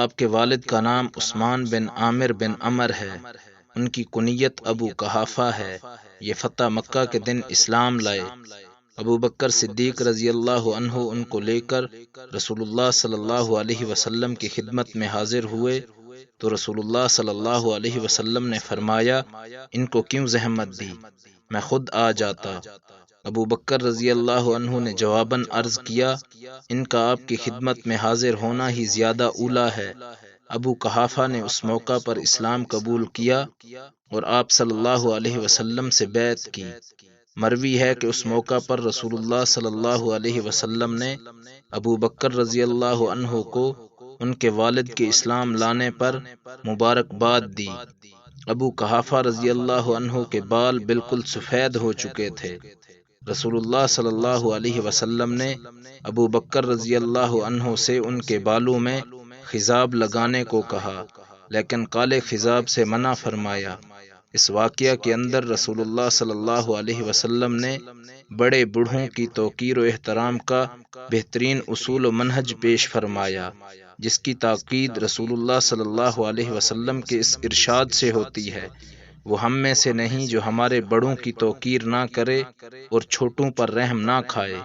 آپ کے والد کا نام عثمان بن عامر بن عمر ہے، ان کی کنیت ابو قحافہ ہے۔ یہ فتح مکہ کے دن اسلام لائے۔ ابو بکر صدیق رضی اللہ عنہ ان کو لے کر رسول اللہ صلی اللہ علیہ وسلم کی خدمت میں حاضر ہوئے تو رسول اللہ صلی اللہ علیہ وسلم نے فرمایا، ان کو کیوں زحمت دی، میں خود آ جاتا۔ ابو بکر رضی اللہ عنہ نے جواباً عرض کیا، ان کا آپ کی خدمت میں حاضر ہونا ہی زیادہ اولیٰ ہے۔ ابو قحافہ نے اس موقع پر اسلام قبول کیا اور آپ صلی اللہ علیہ وسلم سے بیعت کی۔ مروی ہے کہ اس موقع پر رسول اللہ صلی اللہ علیہ وسلم نے ابو بکر رضی اللہ عنہ کو ان کے والد کے اسلام لانے پر مبارکباد دی۔ ابو قحافہ رضی اللہ عنہ کے بال بالکل سفید ہو چکے تھے۔ رسول اللہ صلی اللہ علیہ وسلم نے ابو بکر رضی اللہ عنہ سے ان کے بالوں میں خضاب لگانے کو کہا، لیکن کالے خضاب سے منع فرمایا۔ اس واقعہ کے اندر رسول اللہ صلی اللہ علیہ وسلم نے بڑے بوڑھوں کی توقیر و احترام کا بہترین اصول و منہج پیش فرمایا، جس کی تاکید رسول اللہ صلی اللہ علیہ وسلم کے اس ارشاد سے ہوتی ہے، وہ ہم میں سے نہیں جو ہمارے بڑوں کی توقیر نہ کرے اور چھوٹوں پر رحم نہ کھائے۔